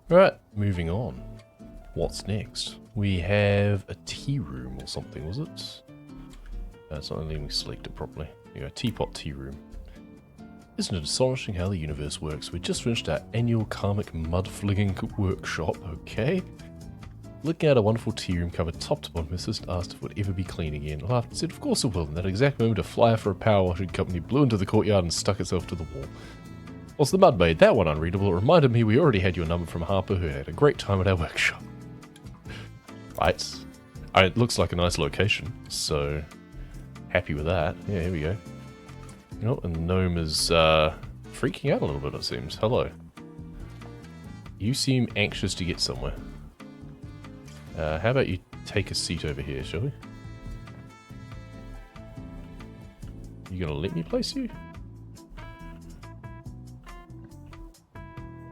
Right, moving on. What's next? We have a tea room or something, was it? It's not letting me select it properly. There you go, teapot tea room. Isn't it astonishing how the universe works? We just finished our annual karmic mud-flinging workshop, okay? Looking at a wonderful tea room covered top to bottom, my sister asked if it would ever be clean again. I laughed and said, of course it will. In that exact moment, a flyer for a power washing company blew into the courtyard and stuck itself to the wall. What's the mud made that one unreadable? It reminded me we already had your number from Harper, who had a great time at our workshop. Right. It looks like a nice location, so happy with that. Yeah, here we go. You know, and the gnome is freaking out a little bit, it seems. Hello. You seem anxious to get somewhere. How about you take a seat over here, shall we? You gonna let me place you?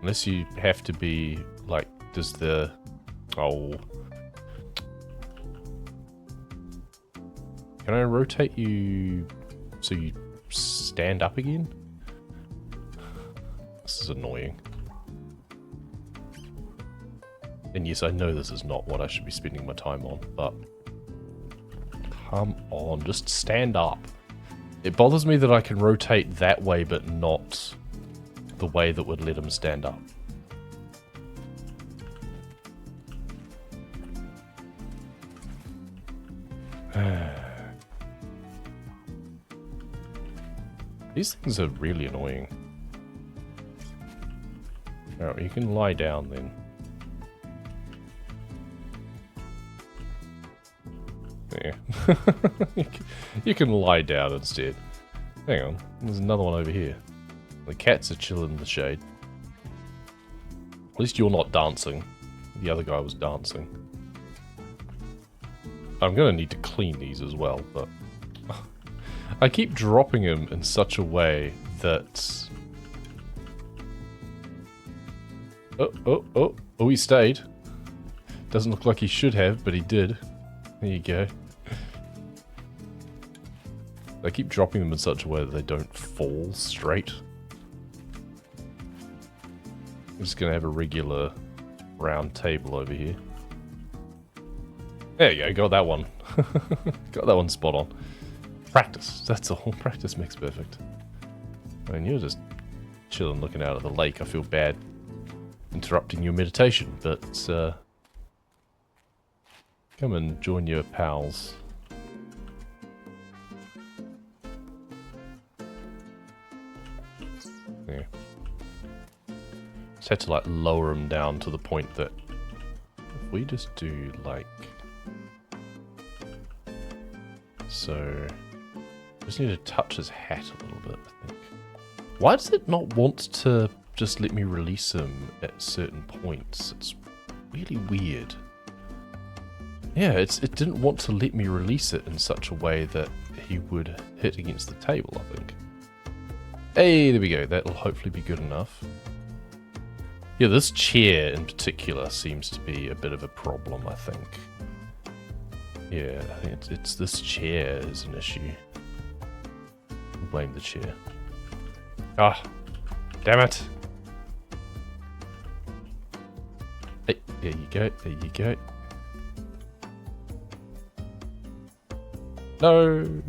Unless you have to be, like, does the... Oh. Can I rotate you so you stand up again? This is annoying. And yes, I know this is not what I should be spending my time on, but... Come on, just stand up. It bothers me that I can rotate that way, but not the way that would let him stand up. These things are really annoying. Oh, you can lie down then. Yeah. You can lie down instead. Hang on, there's another one over here. The cats are chilling in the shade. At least you're not dancing. The other guy was dancing. I'm gonna need to clean these as well, but... I keep dropping him in such a way that... Oh, he stayed. Doesn't look like he should have, but he did. There you go. I keep dropping them in such a way that they don't fall straight. I'm just gonna have a regular round table over here. There you go, got that one. Got that one spot on. Practice, that's all. Practice makes perfect. I mean, you're just chilling looking out at the lake. I feel bad interrupting your meditation, but come and join your pals. Yeah. Just had to like lower them down to the point that if we just do like so, just need to touch his hat a little bit, I think. Why does it not want to just let me release him at certain points? It's really weird. Yeah, it didn't want to let me release it in such a way that he would hit against the table, I think. Hey, there we go. That'll hopefully be good enough. Yeah, this chair in particular seems to be a bit of a problem, I think. Yeah, I think it's this chair is an issue. I'll blame the chair. Ah, damn it. Hey, there you go, there you go. No!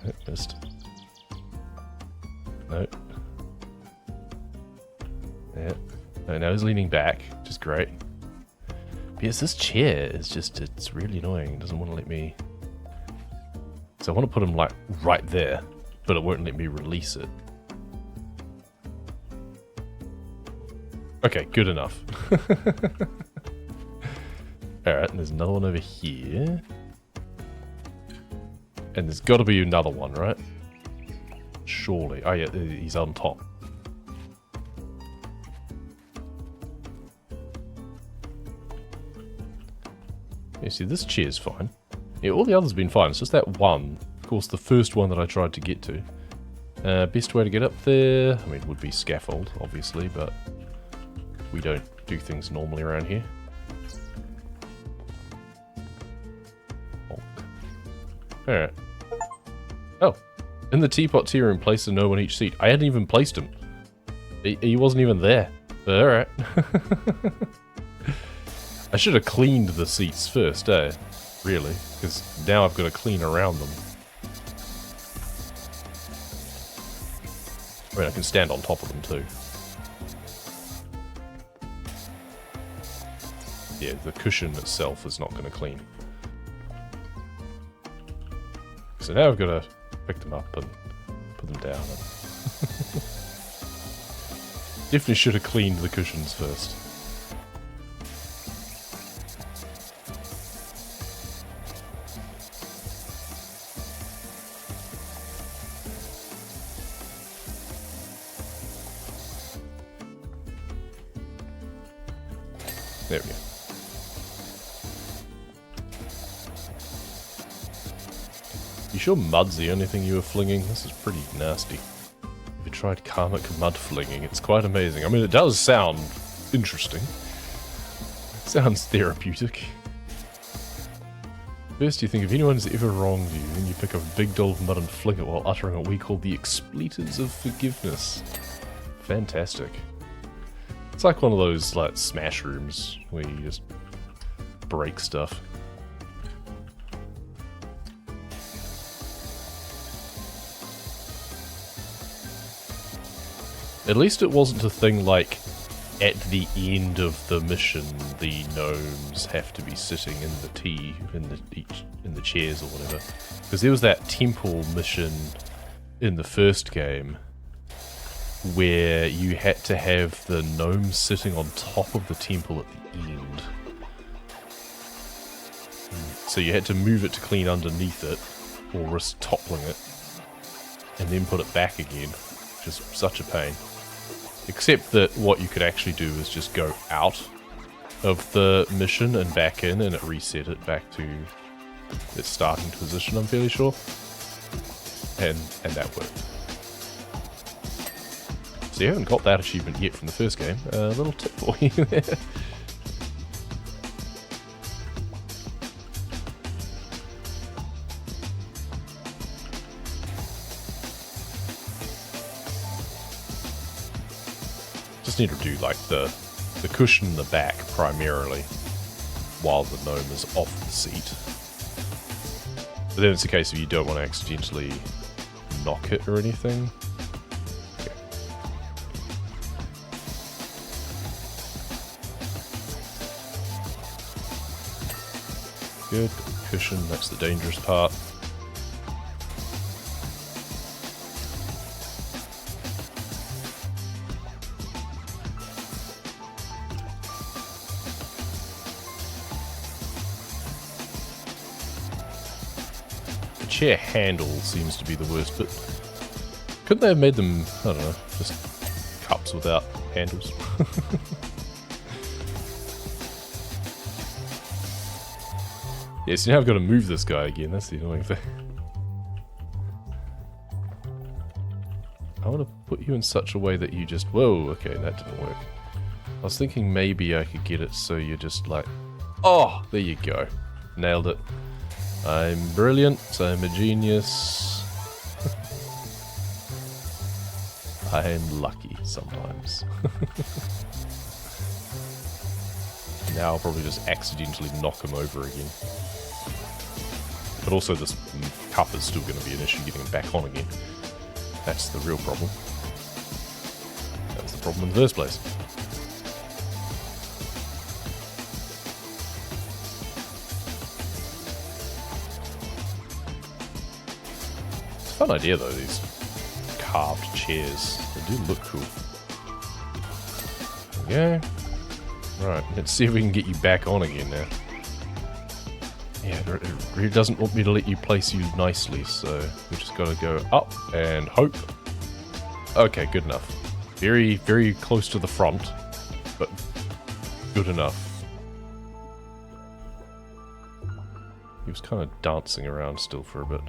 Oh, missed. No. Yeah. No, now he's leaning back, which is great. But yes, this chair is just, it's really annoying. It doesn't want to let me... So I want to put him like right there, but it won't let me release it. Okay, good enough. Alright, and there's another one over here. And there's got to be another one, right? Surely. Oh yeah, he's on top. You see, this chair's fine. Yeah, all the others have been fine. It's just that one. Of course, the first one that I tried to get to. Best way to get up there, I mean, would be scaffold, obviously, but we don't do things normally around here. Alright. Oh, in the teapot tea room, place a gnome on each seat. I hadn't even placed him. He wasn't even there. Alright. I should have cleaned the seats first, eh? Really, because now I've got to clean around them. I mean, I can stand on top of them too. Yeah, the cushion itself is not going to clean. So now I've got to pick them up and put them down. And definitely should have cleaned the cushions first. There we go. You sure mud's the only thing you were flinging? This is pretty nasty. Have you tried karmic mud flinging? It's quite amazing. I mean, it does sound interesting. It sounds therapeutic. First you think if anyone's ever wronged you, then you pick up a big doll of mud and fling it while uttering what we call the expletives of forgiveness. Fantastic. It's like one of those, like, smash rooms where you just break stuff. At least it wasn't a thing like, at the end of the mission, the gnomes have to be sitting in the tea, in the chairs or whatever. Because there was that temple mission in the first game, where you had to have the gnomes sitting on top of the temple at the end. So you had to move it to clean underneath it, or risk toppling it, and then put it back again, which is such a pain. Except that what you could actually do is just go out of the mission and back in, and it reset it back to its starting position, I'm fairly sure. And that worked. So you haven't got that achievement yet from the first game. A little tip for you there. Just need to do like the cushion in the back primarily, while the gnome is off the seat. But then it's a case of you don't want to accidentally knock it or anything. Good. Cushion, that's the dangerous part. The chair handle seems to be the worst, but couldn't they have made them, I don't know, just cups without handles? Yeah, so now I've got to move this guy again, that's the annoying thing. I want to put you in such a way that you just... Whoa, okay, that didn't work. I was thinking maybe I could get it so you're just like... Oh, there you go. Nailed it. I'm brilliant, I'm a genius. I'm lucky sometimes. Now I'll probably just accidentally knock him over again. But also this cup is still going to be an issue getting him back on again. That's the real problem. That was the problem in the first place. It's a fun idea though, these carved chairs. They do look cool. There we go. Right, let's see if we can get you back on again now. Yeah, it really doesn't want me to let you place you nicely, so we just gotta go up and hope. Okay, good enough. Very, very close to the front, but good enough. He was kind of dancing around still for a bit.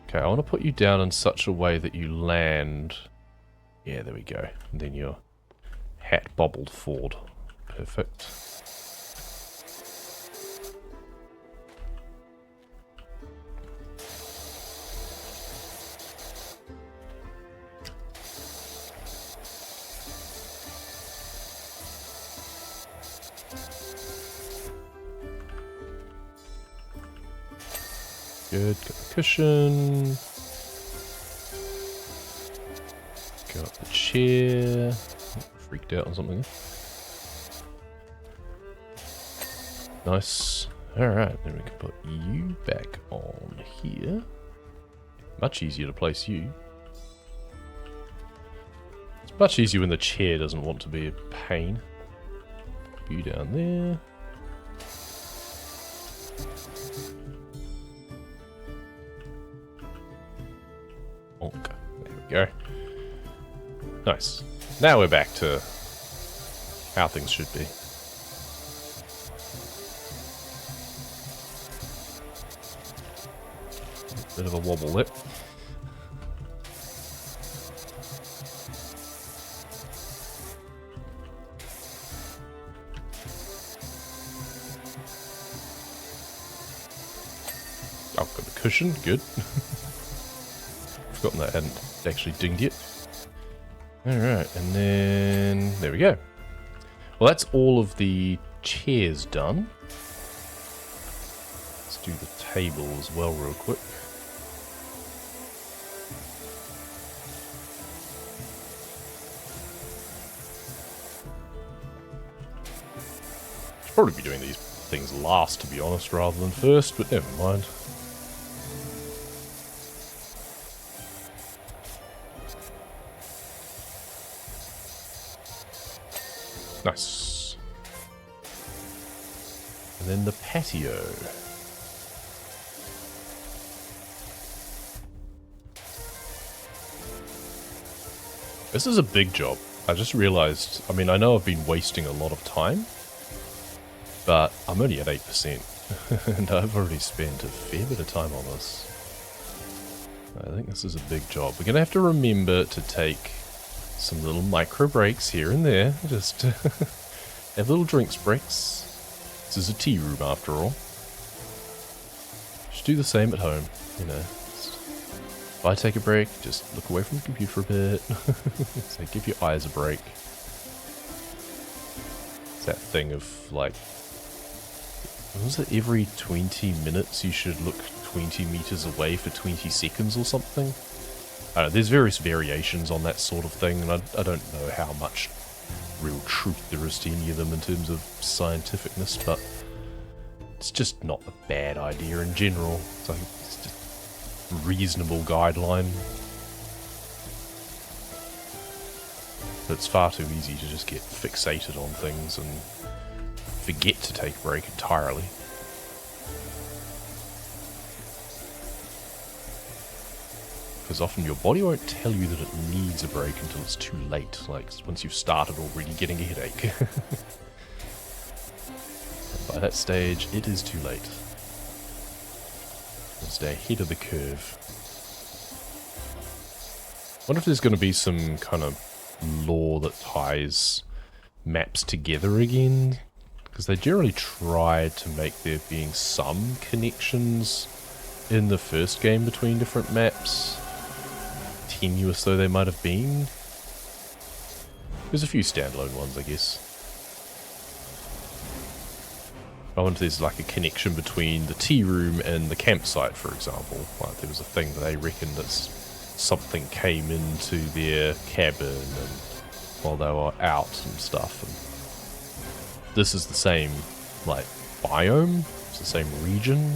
Okay, I want to put you down in such a way that you land... Yeah, there we go. And then your hat bobbled forward. Perfect. Good. Got the cushion. Got the chair. Freaked out on something. Nice. Alright, then we can put you back on here. Much easier to place you. It's much easier when the chair doesn't want to be a pain. You down there. Bonk. There we go. Nice. Now we're back to how things should be. Bit of a wobble there. I've got a cushion, good. Forgotten that I hadn't actually dinged yet. Alright, and then there we go. Well, that's all of the chairs done. Let's do the table as well real quick. Should probably be doing these things last, to be honest, rather than first, but never mind. Nice. And then the patio. This is a big job. I just realized, I mean, I know I've been wasting a lot of time, but I'm only at 8%, and I've already spent a fair bit of time on this. I think this is a big job. We're going to have to remember to take some little micro breaks here and there. Just have little drinks breaks. This is a tea room after all. Just do the same at home, you know. If I take a break, just look away from the computer for a bit. So give your eyes a break. It's that thing of like, what was it, every 20 minutes you should look 20 meters away for 20 seconds or something? I don't know, there's various variations on that sort of thing, and I don't know how much real truth there is to any of them in terms of scientificness, but it's just not a bad idea in general. It's like, it's just a reasonable guideline. But it's far too easy to just get fixated on things and forget to take a break entirely. Because often your body won't tell you that it needs a break until it's too late, like once you've started already getting a headache. By that stage, it is too late. Stay ahead of the curve. I wonder if there's going to be some kind of law that ties maps together again, because they generally try to make there being some connections in the first game between different maps. Tenuous though they might have been. There's a few standalone ones, I guess. I wonder if there's like a connection between the tea room and the campsite, for example. Like there was a thing that they reckoned that something came into their cabin and while they were out and stuff. And this is the same like biome, it's the same region.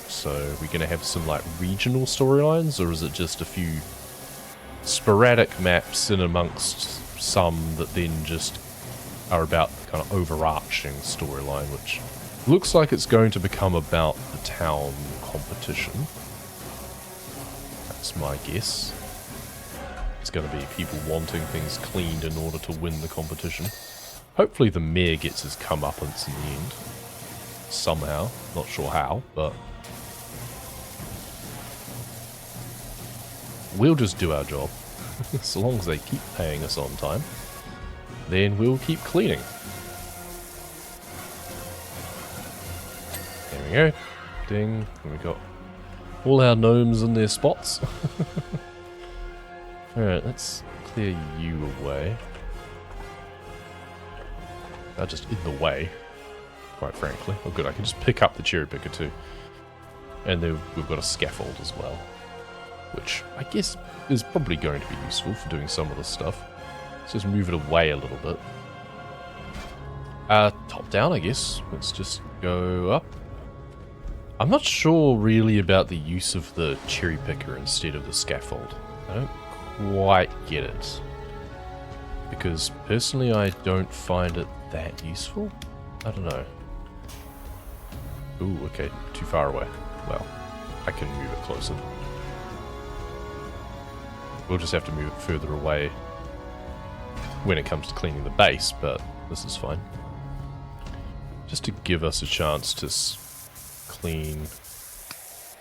So we're going to have some like regional storylines, or is it just a few sporadic maps in amongst some that then just are about the kind of overarching storyline, which looks like it's going to become about the town competition. That's my guess. It's going to be people wanting things cleaned in order to win the competition. Hopefully the mayor gets his comeuppance in the end. Somehow. Not sure how, but we'll just do our job. So long as they keep paying us on time, then we'll keep cleaning. There we go. Ding. And we got all our gnomes in their spots. Alright, let's clear you away. They're just in the way, quite frankly. Oh good, I can just pick up the cherry picker too. And then we've got a scaffold as well, which I guess is probably going to be useful for doing some of this stuff. Let's just move it away a little bit. Top down, I guess. Let's just go up. I'm not sure really about the use of the cherry picker instead of the scaffold. I don't quite get it. Because personally I don't find it that useful. I don't know. Ooh, okay, too far away. Well, I can move it closer. We'll just have to move it further away when it comes to cleaning the base, but this is fine. Just to give us a chance to clean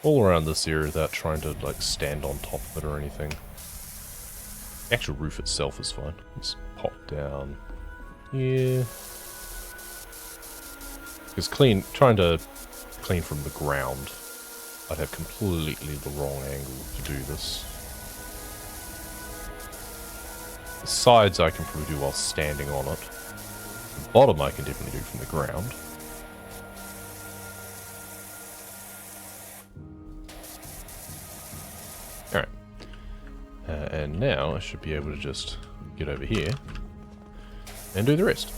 all around this area without trying to like stand on top of it or anything. The actual roof itself is fine. Let's pop down here. Because trying to clean from the ground, I'd have completely the wrong angle to do this. The sides I can probably do while standing on it. The bottom I can definitely do from the ground. Alright. And now I should be able to just get over here and do the rest.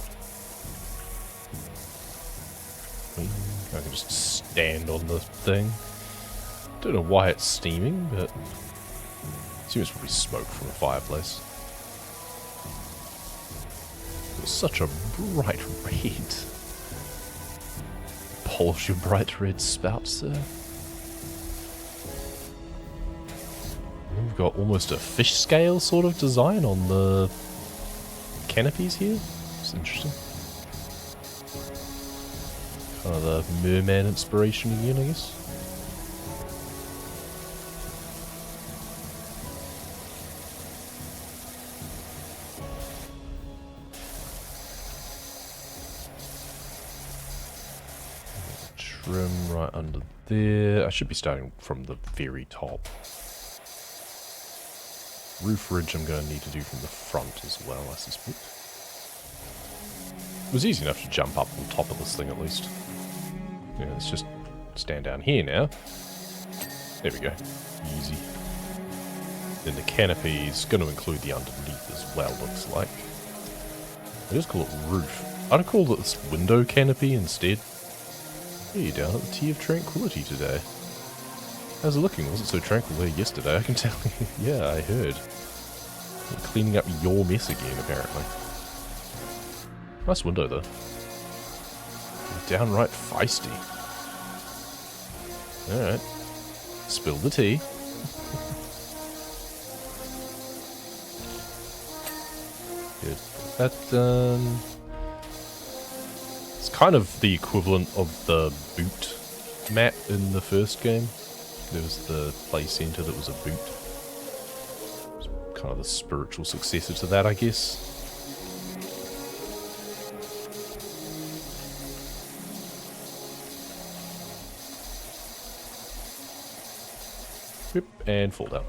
I can just stand on the thing. Don't know why it's steaming, but I assume it's probably smoke from a fireplace. It's such a bright red. Polish your bright red spout, sir. We've got almost a fish scale sort of design on the canopies here. It's interesting. Kind of the merman inspiration again, I guess. Trim right under there. I should be starting from the very top. Roof ridge I'm going to need to do from the front as well, I suspect. It was easy enough to jump up on top of this thing at least. Yeah, let's just stand down here now. There we go. Easy. Then the canopy is going to include the underneath as well, looks like. I just call it roof. I'd call it this window canopy instead. Hey, down at the Tea of Tranquillity today. How's it looking? Was it so tranquil there yesterday? I can tell you. Yeah, I heard. You're cleaning up your mess again, apparently. Nice window, though. Downright feisty. Alright. Spill the tea. Get that done. It's kind of the equivalent of the boot map in the first game. There was the play center that was a boot. It's kind of the spiritual successor to that, I guess. Yep, and fall down.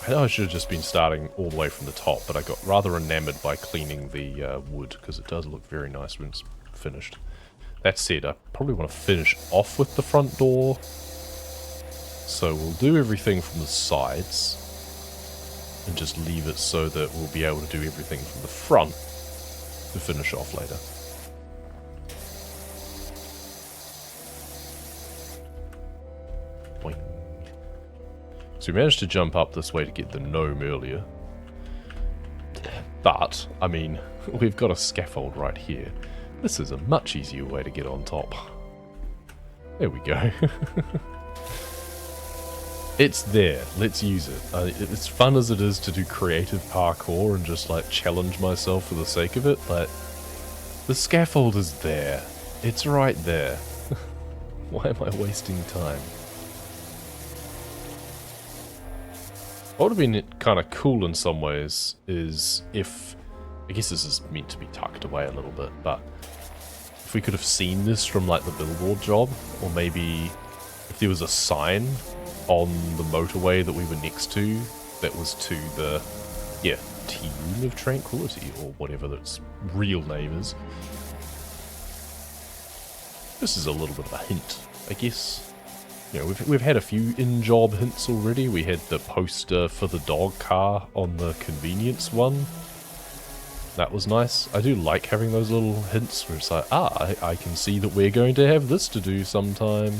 I know I should have just been starting all the way from the top, but I got rather enamored by cleaning the wood, because it does look very nice when it's finished. That said, I probably want to finish off with the front door. So we'll do everything from the sides. And just leave it so that we'll be able to do everything from the front to finish off later. Boing. So we managed to jump up this way to get the gnome earlier. But, I mean, we've got a scaffold right here. This is a much easier way to get on top. There we go. It's there. Let's use it. As fun as it is to do creative parkour and just like challenge myself for the sake of it, like, the scaffold is there. It's right there. Why am I wasting time? What would have been kind of cool in some ways is if, I guess this is meant to be tucked away a little bit, but if we could have seen this from like the billboard job, or maybe if there was a sign on the motorway that we were next to that was to the, yeah, Tea Room of Tranquillity, or whatever its real name is. This is a little bit of a hint, I guess. You know, we've had a few in-job hints already. We had the poster for the dog car on the convenience one. That was nice. I do like having those little hints where it's like, I can see that we're going to have this to do sometime.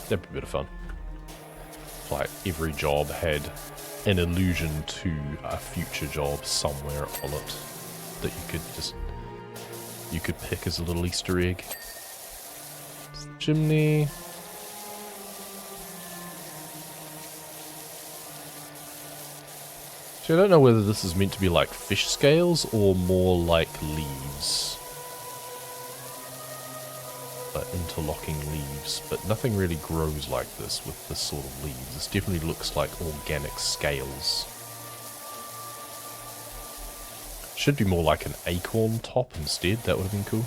That'd be a bit of fun. Like, every job had an allusion to a future job somewhere on it that you could pick as a little Easter egg. Chimney. See, I don't know whether this is meant to be like fish scales or more like leaves. Like interlocking leaves, but nothing really grows like this with this sort of leaves. This definitely looks like organic scales. Should be more like an acorn top instead, that would have been cool.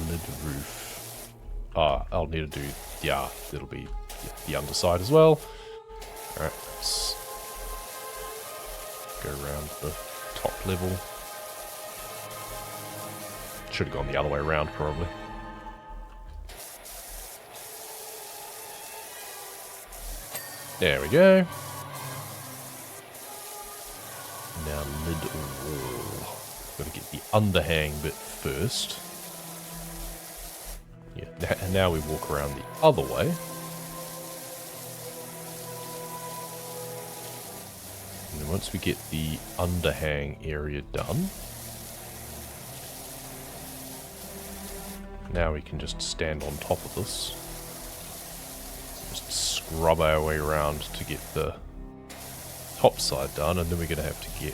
Lid roof. I'll need to do, yeah, it'll be the underside as well. Alright, let's go around the top level. Should have gone the other way around, probably. There we go. Now lid wall. Gotta get the underhang bit first. Yeah, and now we walk around the other way. And then once we get the underhang area done, now we can just stand on top of this. Just scrub our way around to get the top side done, and then we're going to have to get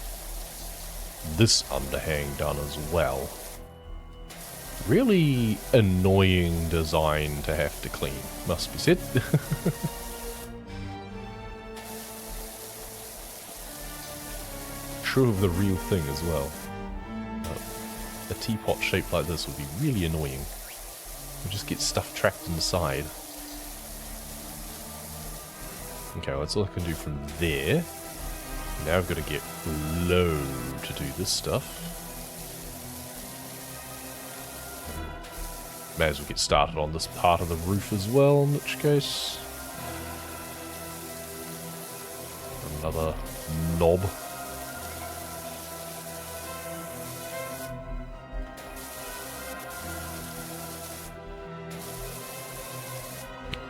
this underhang done as well. Really annoying design to have to clean, must be said. True of the real thing as well. A teapot shaped like this would be really annoying. We'll just get stuff trapped inside. Okay, well, that's all I can do from there. Now I've got to get low to do this stuff. May as well get started on this part of the roof as well, in which case... Another knob.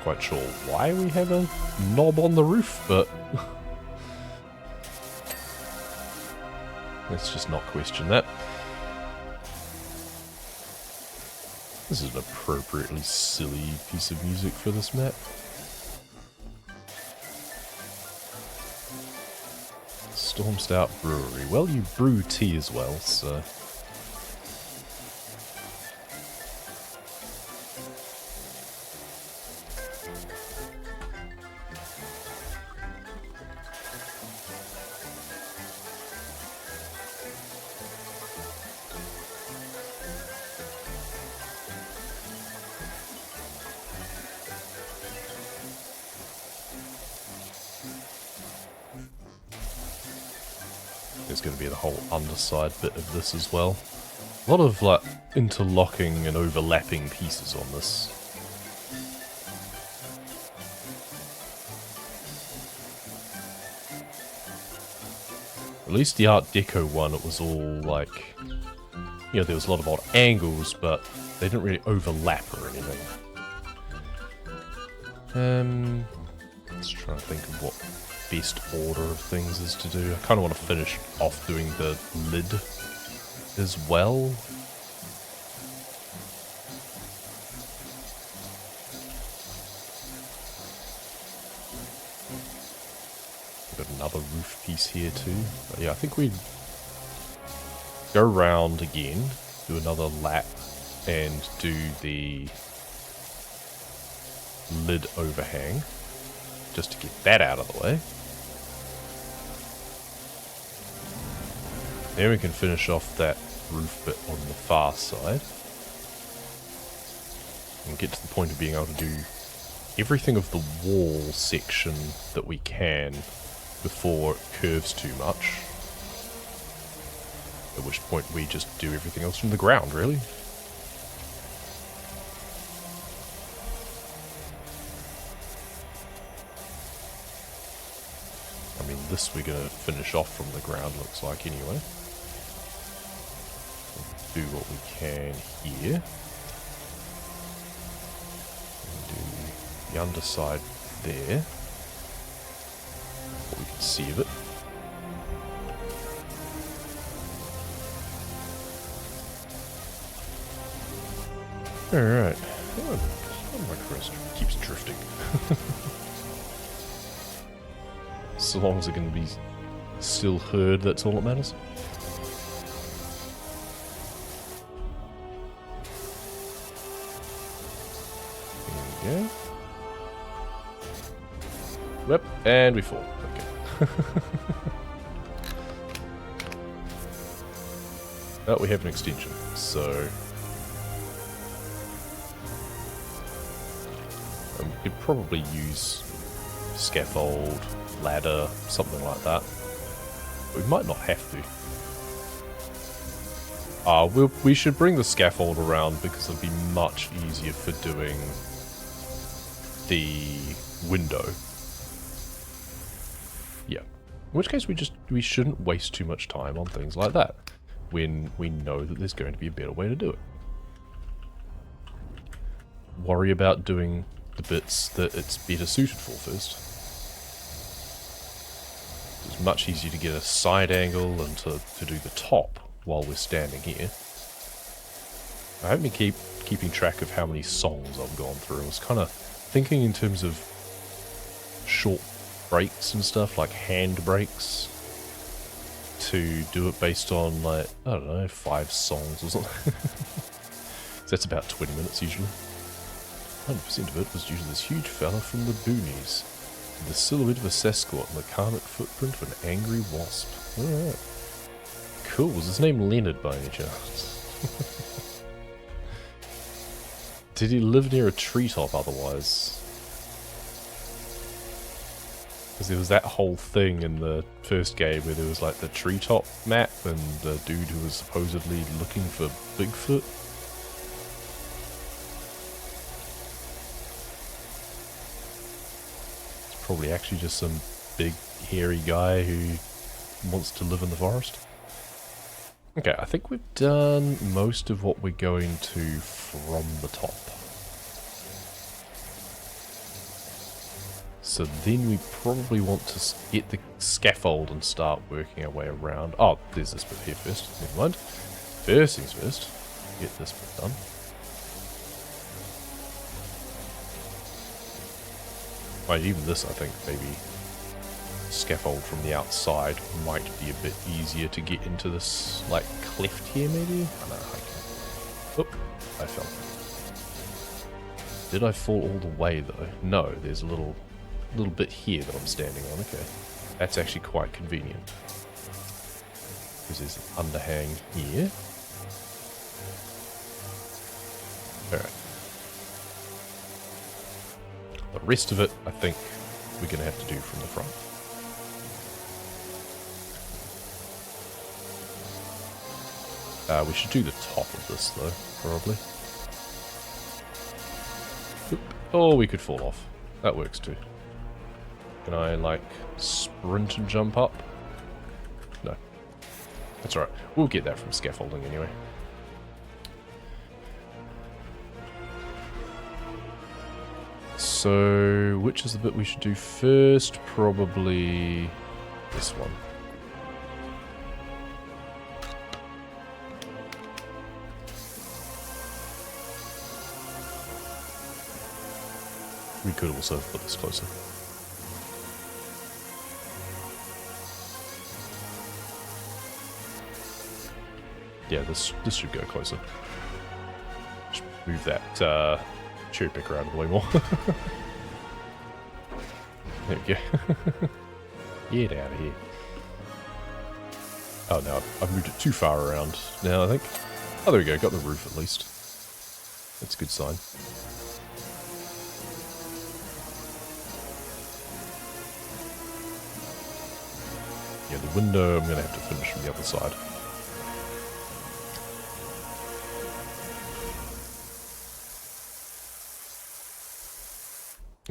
Quite sure why we have a knob on the roof, but let's just not question that. This is an appropriately silly piece of music for this map. Storm Stout Brewery. Well, you brew tea as well, so... There's going to be the whole underside bit of this as well. A lot of like interlocking and overlapping pieces on this. At least the Art Deco one, it was all like, you know, there was a lot of odd angles, but they didn't really overlap or anything. Let's try and think of what best order of things is to do. I kind of want to finish off doing the lid as well. Got another roof piece here too. But yeah, I think we'd go round again, do another lap, and do the lid overhang, just to get that out of the way. Then we can finish off that roof bit on the far side. And get to the point of being able to do everything of the wall section that we can before it curves too much. At which point we just do everything else from the ground, really. I mean, this we're going to finish off from the ground, looks like, anyway. We'll do what we can here. We'll do the underside there. What we can see of it. Alright. Oh, my crest keeps drifting. So long as it can be still heard, that's all that matters. There we go. Yep, and we fall. Okay. Oh, we have an extension, so... we could probably use scaffold, ladder, something like that. We might not have to. We should bring the scaffold around because it'll be much easier for doing the window. Yeah. In which case we shouldn't waste too much time on things like that when we know that there's going to be a better way to do it. Worry about doing the bits that it's better suited for first. It's much easier to get a side angle and to do the top while we're standing here. I hope you keeping track of how many songs I've gone through. I was kind of thinking in terms of short breaks and stuff, like hand breaks, to do it based on, like, I don't know, 5 songs or something. So that's about 20 minutes usually. 100% of it was due to this huge fella from the boonies. The silhouette of a Sasquatch and the karmic footprint of an angry wasp. Alright. Cool. Was his name Leonard by any chance? Did he live near a treetop otherwise? Because there was that whole thing in the first game where there was like the treetop map and the dude who was supposedly looking for Bigfoot. Probably actually just some big hairy guy who wants to live in the forest. Okay, I think we've done most of what we're going to from the top. So then we probably want to get the scaffold and start working our way around. Oh, there's this bit here first. Never mind. First things first, get this bit done. Right, even this, I think, maybe scaffold from the outside might be a bit easier to get into this, like, cleft here, maybe? I don't know, I can... Oop, I fell. Did I fall all the way, though? No, there's a little bit here that I'm standing on, okay. That's actually quite convenient. Because there's an underhang here. Alright. The rest of it, I think, we're going to have to do from the front. We should do the top of this, though, probably. Oop. Oh, we could fall off. That works, too. Can I, like, sprint and jump up? No. That's alright. We'll get that from scaffolding, anyway. So, which is the bit we should do first? Probably this one. We could also put this closer. Yeah, this should go closer. Just move that cherry picker out of the way more. There we go. Get out of here. Oh no, I've moved it too far around now, I think. Oh, there we go, got the roof at least. That's a good sign. Yeah, the window I'm going to have to finish from the other side.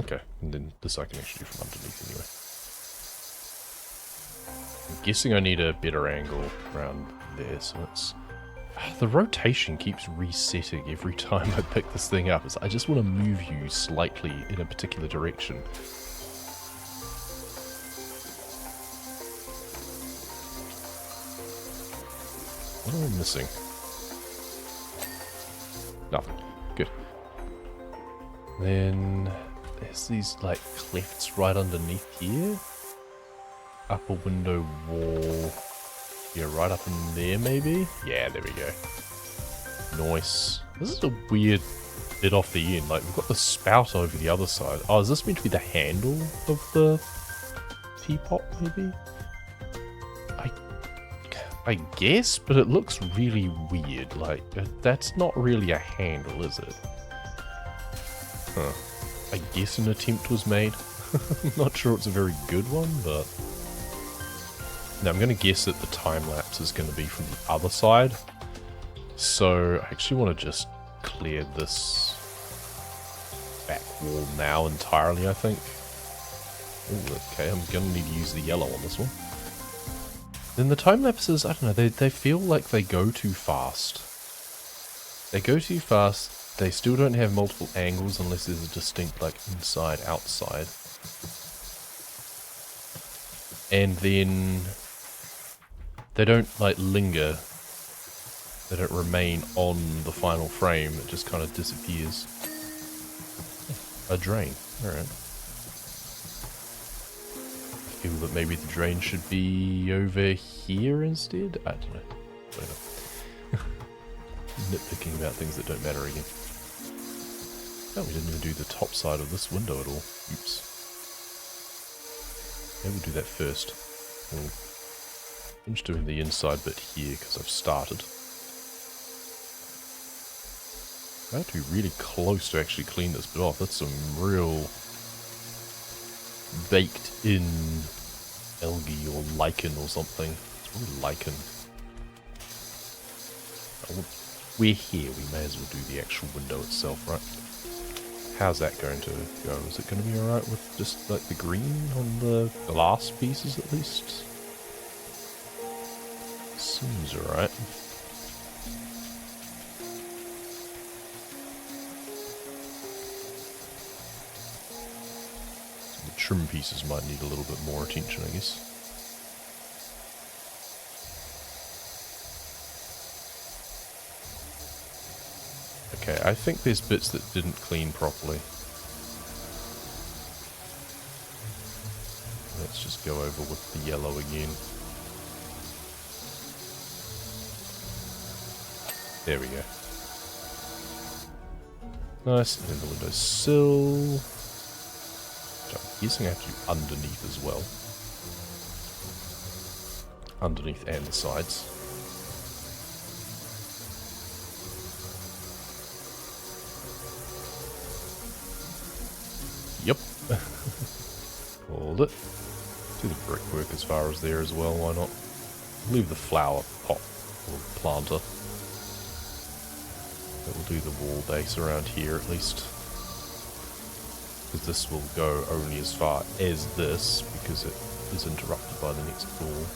Okay, and then this I can actually do from underneath anyway. I'm guessing I need a better angle around there, so it's... The rotation keeps resetting every time I pick this thing up. I just want to move you slightly in a particular direction. What am I missing? Nothing. Good. Then there's these like clefts right underneath here. Upper window wall. Yeah, right up in there maybe? Yeah, there we go. Nice. This is a weird bit off the end. Like, we've got the spout over the other side. Oh, is this meant to be the handle of the teapot, maybe? I guess, but it looks really weird. Like, that's not really a handle, is it? Huh. I guess an attempt was made. I'm not sure it's a very good one, but... Now, I'm going to guess that the time-lapse is going to be from the other side. So, I actually want to just clear this back wall now entirely, I think. Ooh, okay, I'm going to need to use the yellow on this one. Then the time-lapses, I don't know, they feel like they go too fast. They go too fast, they still don't have multiple angles unless there's a distinct, like, inside-outside. And then... they don't, like, linger. They don't remain on the final frame. It just kind of disappears. A drain. Alright. I feel that maybe the drain should be over here instead? I don't know. Whatever. Nitpicking about things that don't matter again. Oh, we didn't even do the top side of this window at all. Oops. Maybe we'll do that first. I'm just doing the inside bit here because I've started. I have to be really close to actually clean this bit off. That's some real baked in algae or lichen or something. It's probably lichen. Oh, we're here, we may as well do the actual window itself, right? How's that going to go? Is it going to be alright with just like the green on the glass pieces at least? Seems alright. The trim pieces might need a little bit more attention, I guess. Okay, I think there's bits that didn't clean properly. Let's just go over with the yellow again. There we go. Nice, and then the windowsill. Which I'm guessing I have to do underneath as well. Underneath and the sides. Yep. Hold it. Do the brickwork as far as there as well, why not? Leave the flower pot or planter. That will do the wall base around here at least. Because this will go only as far as this, because it is interrupted by the next wall.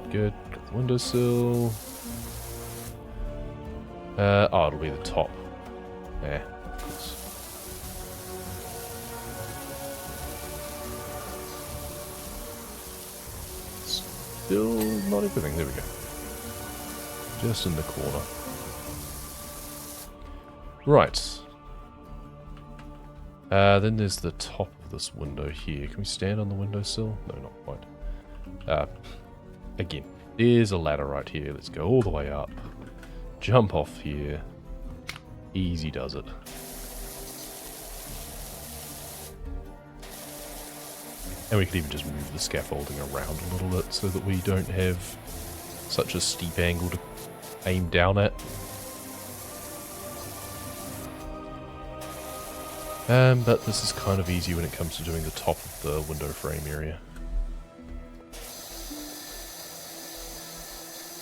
Good. Got the windowsill. Oh, it'll be the top. Yeah, of course. Still not everything. There we go. Just in the corner. Right. Then there's the top of this window here. Can we stand on the windowsill? No, not quite. Again, there's a ladder right here. Let's go all the way up. Jump off here. Easy does it. And we could even just move the scaffolding around a little bit so that we don't have such a steep angle to aim down at. But this is kind of easy when it comes to doing the top of the window frame area.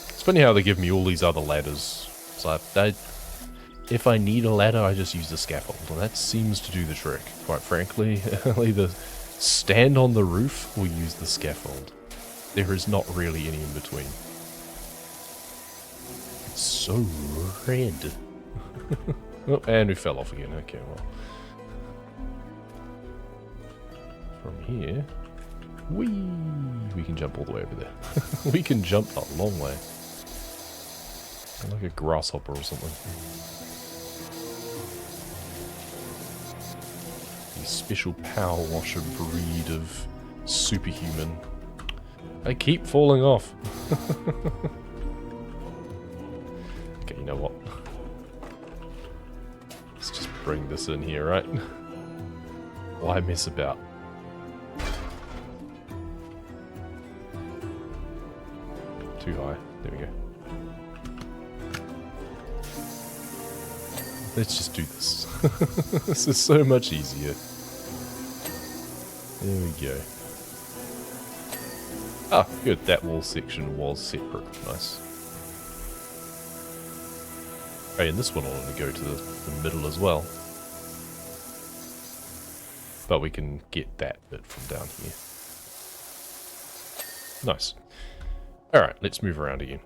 It's funny how they give me all these other ladders. It's like, if I need a ladder, I just use the scaffold, and that seems to do the trick, quite frankly. I'll either stand on the roof or use the scaffold. There is not really any in between. It's so red. Oh, and we fell off again. Okay, well. From here, we can jump all the way over there. We can jump a long way. Like a grasshopper or something. The special power washer breed of superhuman. I keep falling off. Okay, you know what? Let's just bring this in here, right? Why mess about? Too high. There we go. Let's just do this. This is so much easier. There we go. Ah, good. That wall section was separate. Nice. Hey, and this one will only go to the middle as well. But we can get that bit from down here. Nice. Alright, let's move around again.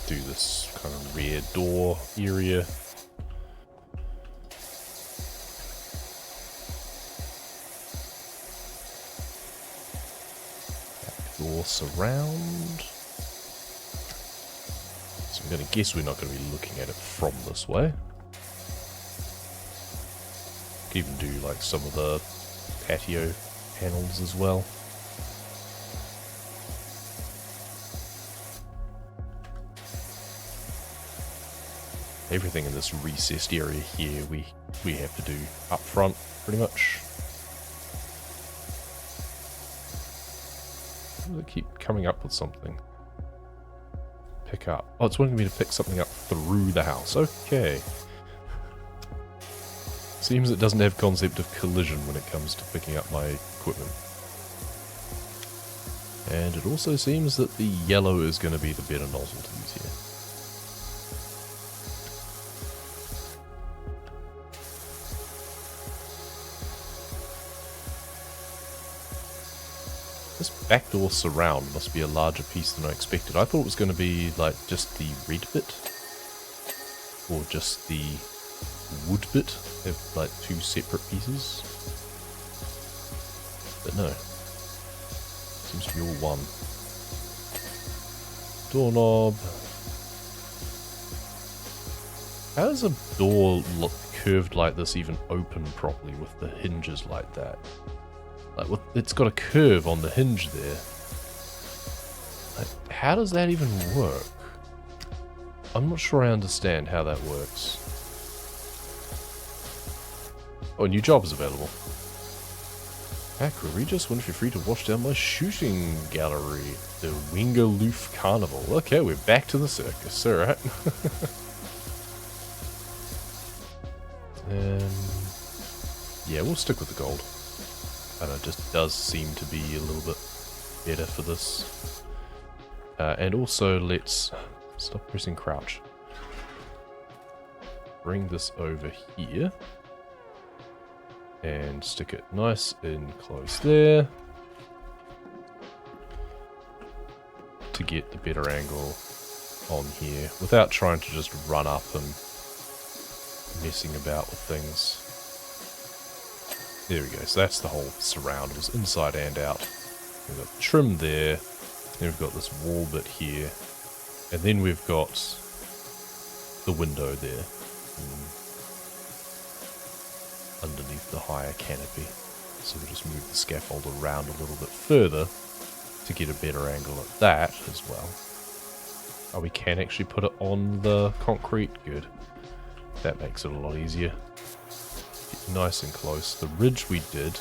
Do this kind of rear door area. Back door surround. So I'm going to guess we're not going to be looking at it from this way. Could even do like some of the patio panels as well. Everything in this recessed area here we have to do up front, pretty much. Why does it keep coming up with something? Pick up. Oh, it's wanting me to pick something up through the house. Okay. Seems it doesn't have concept of collision when it comes to picking up my equipment. And it also seems that the yellow is going to be the better nozzle to use here. This backdoor surround must be a larger piece than I expected. I thought it was going to be like just the red bit. Or just the wood bit. Have like two separate pieces. But no. Seems to be all one. Doorknob. How does a door look curved like this even open properly with the hinges like that? Like, it's got a curve on the hinge there. Like, how does that even work? I'm not sure I understand how that works. Oh, a new job is available. Aqua Regis, wonder if you're free to wash down my shooting gallery. The Wingaloof Carnival. Okay, we're back to the circus, alright. Yeah, we'll stick with the gold. I don't know, it just does seem to be a little bit better for this. And also, let's stop pressing crouch. Bring this over here. And stick it nice and close there. To get the better angle on here. Without trying to just run up and messing about with things. There we go, so that's the whole surround. It was inside and out. We've got the trim there, then we've got this wall bit here, and then we've got the window there, underneath the higher canopy. So we'll just move the scaffold around a little bit further to get a better angle at that as well. Oh, we can actually put it on the concrete, good. That makes it a lot easier. Nice and close. The ridge we did,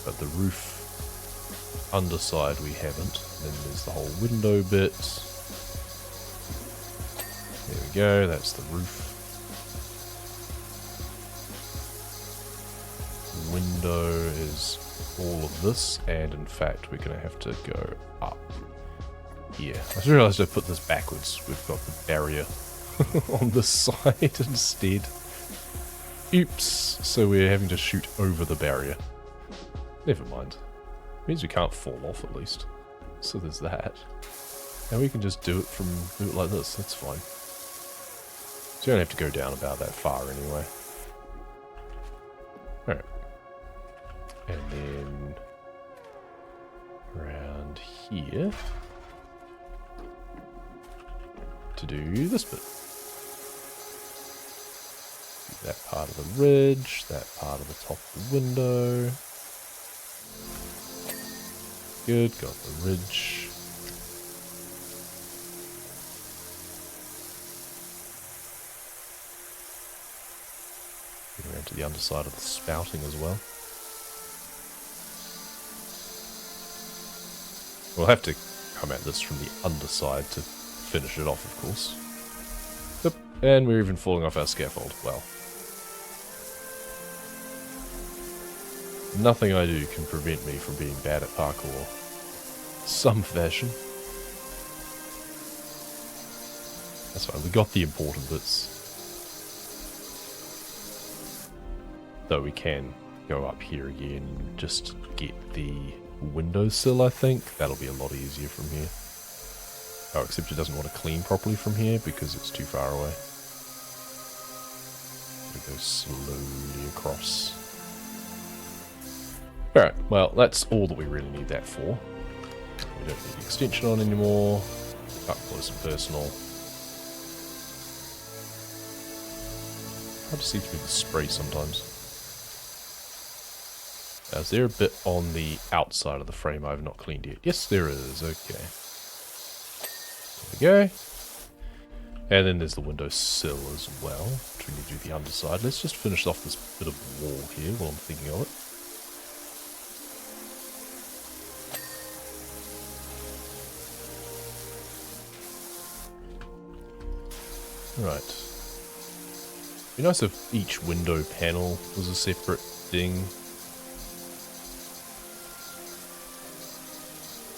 but the roof underside we haven't. Then there's the whole window bit. There we go, that's the roof. Window is all of this, and in fact we're going to have to go up here. I just realised I put this backwards. We've got the barrier on this side instead. Oops, so we're having to shoot over the barrier. Never mind. Means we can't fall off at least. So there's that. And we can just do it like this, that's fine. So you don't have to go down about that far anyway. Alright. And then around here to do this bit. Do that part of the ridge, that part of the top of the window. Good, got the ridge. Around to the underside of the spouting as well. We'll have to come at this from the underside to finish it off, of course. Yep, and we're even falling off our scaffold. Well. Nothing I do can prevent me from being bad at parkour. Some fashion. That's fine, we got the important bits. Though we can go up here again, just get the windowsill, I think. That'll be a lot easier from here. Oh, except it doesn't want to clean properly from here because it's too far away. We go slowly across. Alright, well, that's all that we really need that for. We don't need the extension on anymore. Up close and personal. Hard to see through the spray sometimes. Is there a bit on the outside of the frame I've not cleaned yet? Yes, there is. Okay. There we go. And then there's the window sill as well, which we need to do the underside. Let's just finish off this bit of wall here while I'm thinking of it. Right. It'd be nice if each window panel was a separate thing.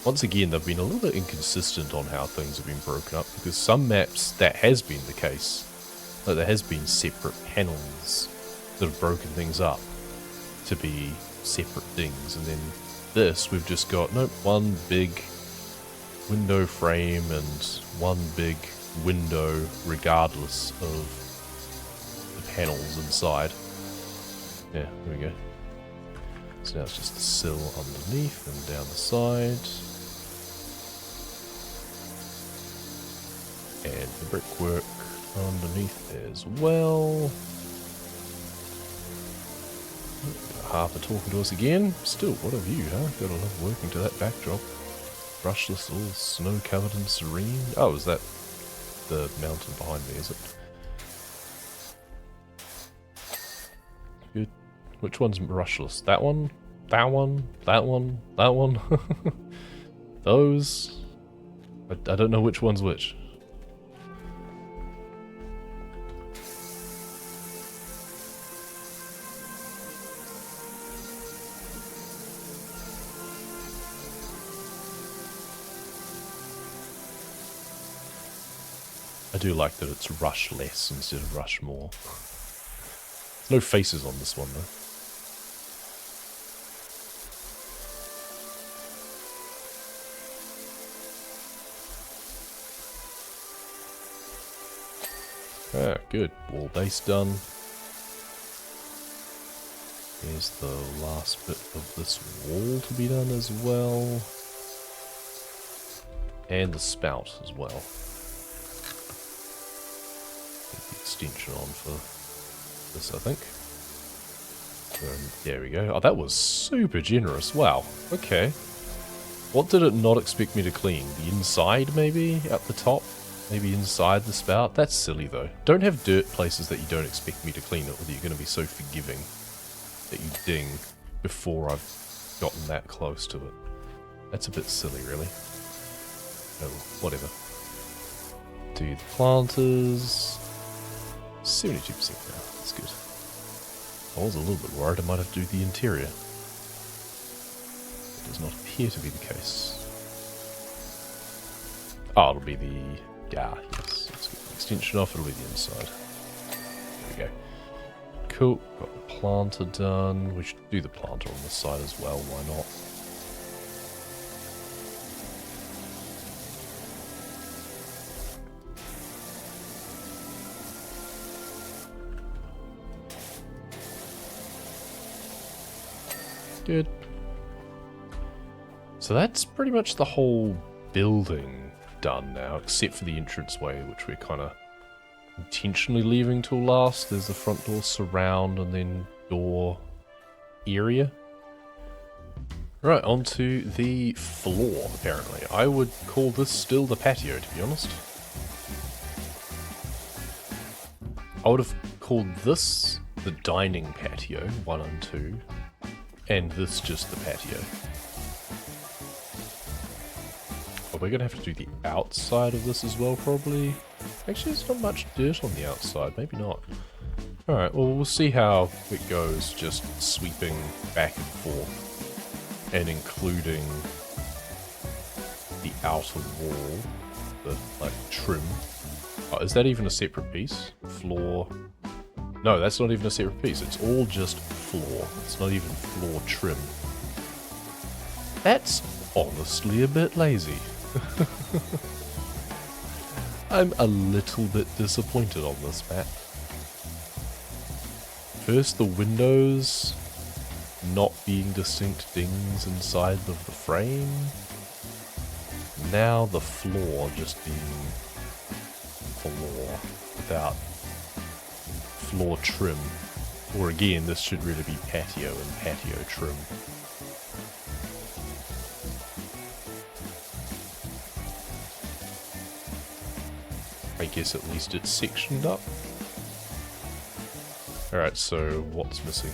Once again, they've been a little bit inconsistent on how things have been broken up, because some maps, that has been the case. Like, there has been separate panels that have broken things up to be separate things, and then this, we've just got, nope, one big window frame and one big window regardless of the panels inside. Yeah, there we go. So now it's just the sill underneath and down the side. And the brickwork underneath as well. Harper talking to us again. Still, what a view, huh? Gotta love working to that backdrop. Brushless, all snow covered and serene. Oh, is that the mountain behind me, is it? Good. Which one's brushless? That one? That one? That one? That one? Those? I don't know which one's which. I do like that it's rush less instead of rush more. No faces on this one though. Ah, good. Wall base done. Here's the last bit of this wall to be done as well. And the spout as well. Extension on for this, I think. There we go. Oh, that was super generous. Wow. Okay. What did it not expect me to clean? The inside, maybe? At the top? Maybe inside the spout? That's silly, though. Don't have dirt places that you don't expect me to clean it, or you're going to be so forgiving that you ding before I've gotten that close to it. That's a bit silly, really. Oh, whatever. Do the planters. 72% now. That's good. I was a little bit worried I might have to do the interior. It does not appear to be the case. Oh, it'll be the... Yeah, yes. Let's get the extension off. It'll be the inside. There we go. Cool. Got the planter done. We should do the planter on this side as well. Why not? Good. So that's pretty much the whole building done now, except for the entranceway, which we're kind of intentionally leaving till last. There's the front door surround and then door area. Right, onto the floor, apparently. I would call this still the patio, to be honest. I would have called this the dining patio, 1 and 2, and this just the patio. But we're going to have to do the outside of this as well, probably. Actually, there's not much dirt on the outside. Maybe not. Alright, well, we'll see how it goes, just sweeping back and forth. And including the outer wall, the, like, trim. Oh, is that even a separate piece? Floor... No, that's not even a separate piece. It's all just floor. It's not even floor trim. That's honestly a bit lazy. I'm a little bit disappointed on this map. First the windows not being distinct things inside of the frame. Now the floor just being floor without floor trim. Or again, this should really be patio and patio trim. I guess at least it's sectioned up. Alright, so what's missing?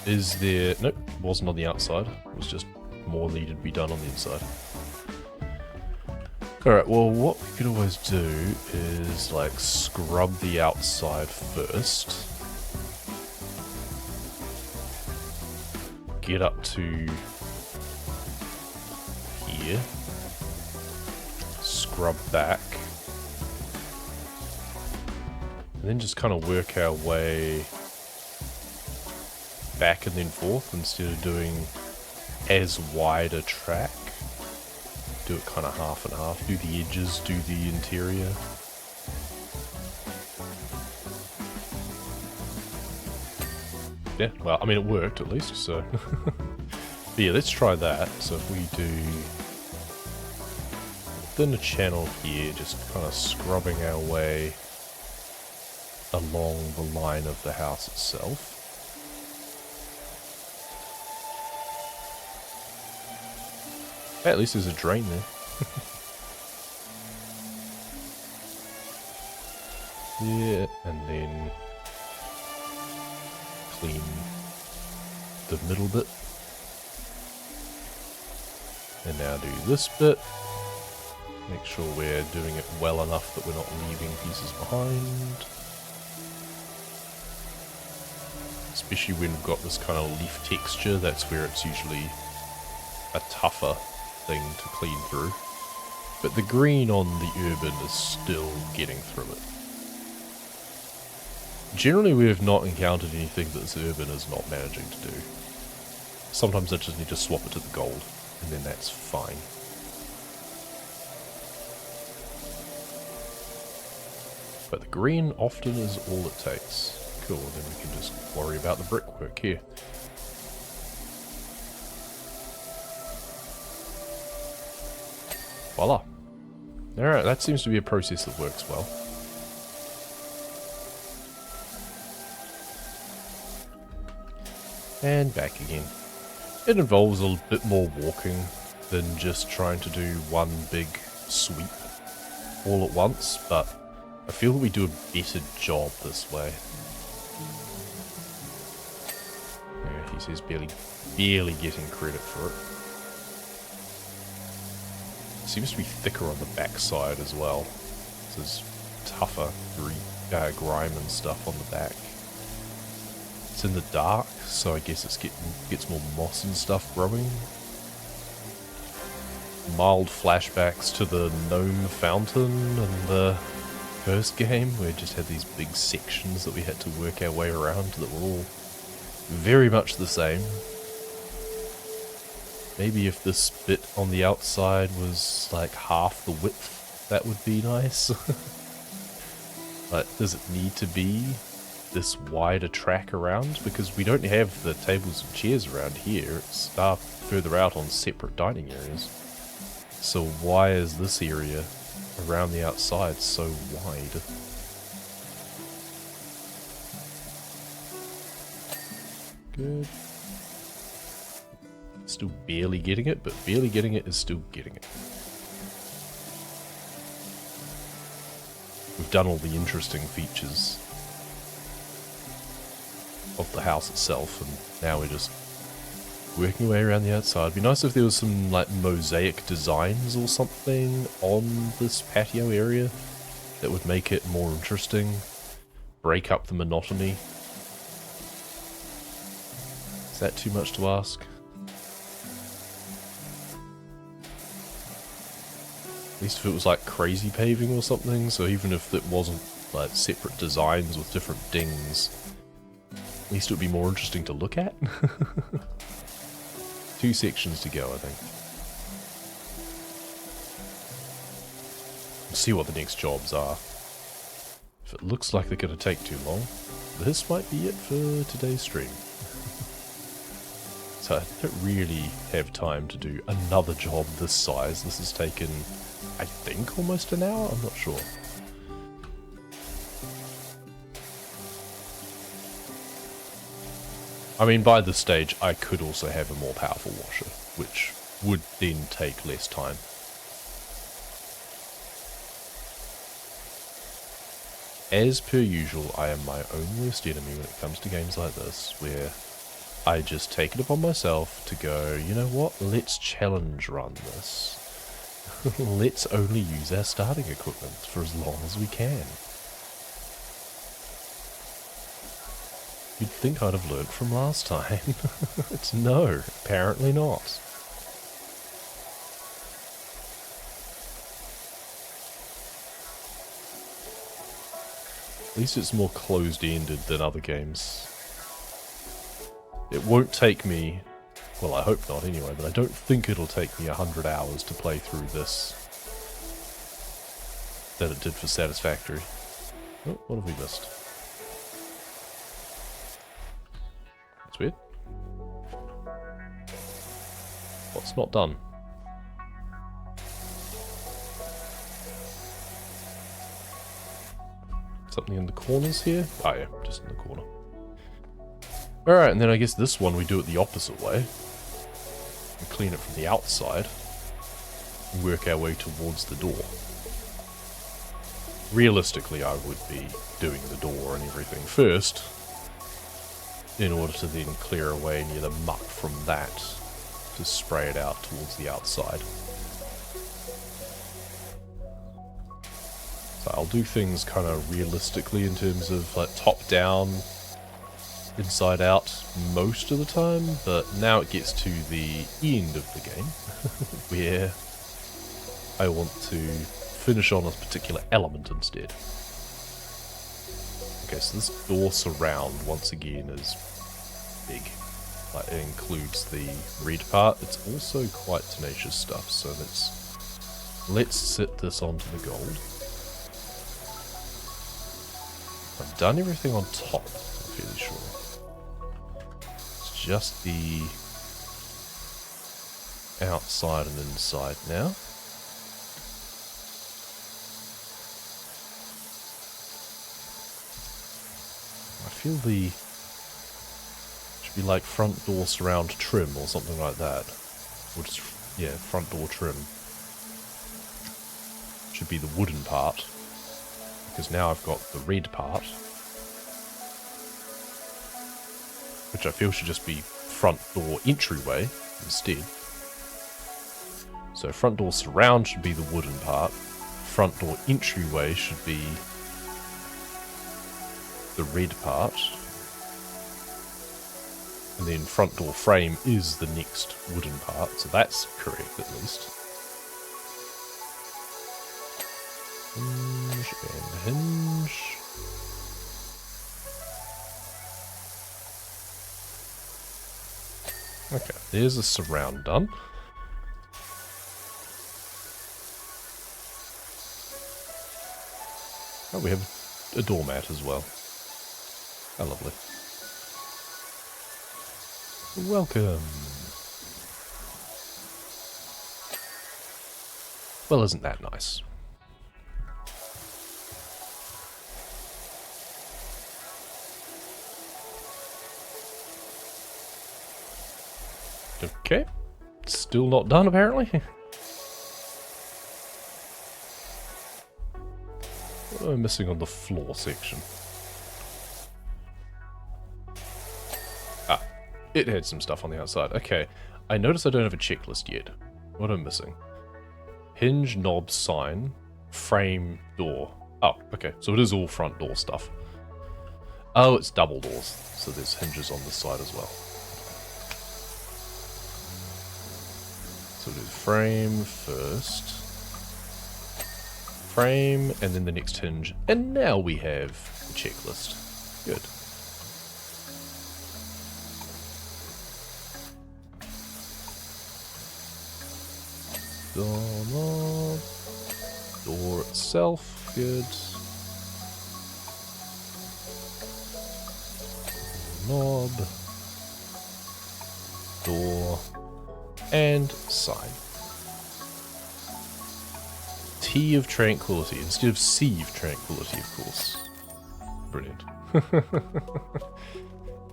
Is there... Nope, wasn't on the outside. It was just more needed to be done on the inside. Alright, well what we could always do is like scrub the outside first. Get up to here. Scrub back. And then just kind of work our way back and then forth instead of doing as wide a track. Do it kind of half and half. Do the edges, do the interior. Yeah, well, I mean it worked at least, so... But yeah, let's try that. So if we do... within the channel here, just kind of scrubbing our way along the line of the house itself. At least there's a drain there. Yeah, and then clean the middle bit. And now do this bit. Make sure we're doing it well enough that we're not leaving pieces behind. Especially when we've got this kind of leaf texture, that's where it's usually a tougher thing to clean through. But the green on the urban is still getting through it. Generally we have not encountered anything that this urban is not managing to do. Sometimes I just need to swap it to the gold, and then that's fine. But the green often is all it takes. Cool, then we can just worry about the brickwork here. Voila. Alright, that seems to be a process that works well. And back again. It involves a bit more walking than just trying to do one big sweep all at once, but I feel that we do a better job this way. Yeah, he's So he's barely getting credit for it. Seems to be thicker on the backside as well. So there's tougher grime and stuff on the back. It's in the dark, so I guess it gets more moss and stuff growing. Mild flashbacks to the gnome fountain in the first game, where it just had these big sections that we had to work our way around that were all very much the same. Maybe if this bit on the outside was like half the width, that would be nice. But does it need to be this wide a track around? Because we don't have the tables and chairs around here. It's further out on separate dining areas. So why is this area around the outside so wide? Good. Still barely getting it, but barely getting it is still getting it. We've done all the interesting features of the house itself, and now we're just working our way around the outside. It'd be nice if there was some like mosaic designs or something on this patio area that would make it more interesting, break up the monotony. Is that too much to ask? At least if it was like crazy paving or something, so even if it wasn't like separate designs with different dings, at least it would be more interesting to look at. 2 sections to go, I think. We'll see what the next jobs are. If it looks like they're going to take too long, this might be it for today's stream. So I don't really have time to do another job this size. This has taken, I think, almost an hour? I'm not sure. I mean, by this stage, I could also have a more powerful washer, which would then take less time. As per usual, I am my own worst enemy when it comes to games like this, where I just take it upon myself to go, you know what, let's challenge run this. Let's only use our starting equipment for as long as we can. You'd think I'd have learnt from last time. It's no, apparently not. At least it's more closed-ended than other games. It won't take me, well I hope not anyway, but I don't think it'll take me 100 hours to play through this that it did for Satisfactory. Oh, what have we missed? That's weird. What's not done? Something in the corners here? Oh yeah, just in the corner. Alright, and then I guess this one we do it the opposite way. We clean it from the outside and work our way towards the door. Realistically, I would be doing the door and everything first, in order to then clear away any of the muck from that to spray it out towards the outside. So I'll do things kind of realistically in terms of like top down, inside out most of the time, but now it gets to the end of the game where I want to finish on a particular element instead. Okay, so this door surround, once again, is big. Like, it includes the red part. It's also quite tenacious stuff, so let's sit this onto the gold. I've done everything on top, I'm fairly sure. It's just the outside and inside now. I feel the should be like front door surround trim or something like that. Or just, yeah, front door trim. Should be the wooden part. Because now I've got the red part. Which I feel should just be front door entryway instead. So front door surround should be the wooden part. Front door entryway should be the red part. And then front door frame is the next wooden part, so that's correct at least. Hinge and hinge. Okay, there's the surround done. Oh, we have a doormat as well. How lovely. Welcome. Well, isn't that nice? Okay. Still not done, apparently. What am I missing on the floor section? Ah, it had some stuff on the outside. Okay. I notice I don't have a checklist yet. What am I missing? Hinge, knob, sign, frame, door. Oh, okay. So it is all front door stuff. Oh, it's double doors. So there's hinges on this side as well. So we'll do frame first. Frame, and then the next hinge. And now we have the checklist. Good. Door, door itself, good. Knob. Door. And sign. T of Tranquility instead of C of Tranquility, of course. Brilliant.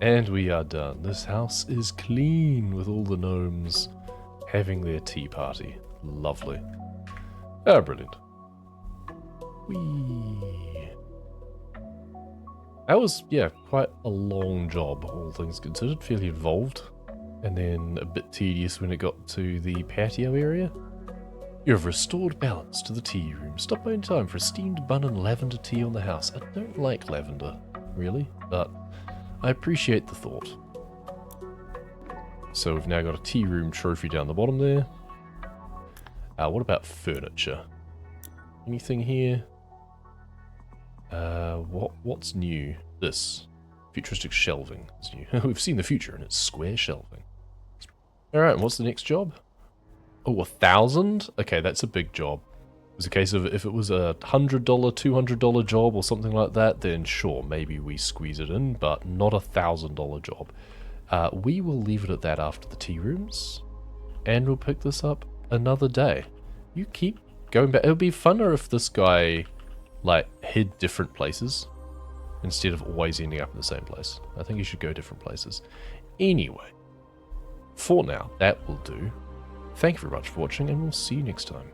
And we are done. This house is clean with all the gnomes having their tea party. Lovely. Ah, brilliant. Whee. That was, yeah, quite a long job, all things considered. Fairly involved. And then a bit tedious when it got to the patio area. You have restored balance to the tea room. Stop by in time for a steamed bun and lavender tea on the house. I don't like lavender, really, but I appreciate the thought. So we've now got a tea room trophy down the bottom there. What about furniture? Anything here? What's new? This. Futuristic shelving is new. We've seen the future and it's square shelving. Alright, and what's the next job? Oh, 1,000? Okay, that's a big job. It was a case of if it was a $100, $200 job or something like that, then sure, maybe we squeeze it in, but not a $1,000 job. We will leave it at that after the tea rooms, and we'll pick this up another day. You keep going back. It would be funner if this guy, like, hid different places instead of always ending up in the same place. I think you should go different places. Anyway, for now, that will do. Thank you very much for watching, and we'll see you next time.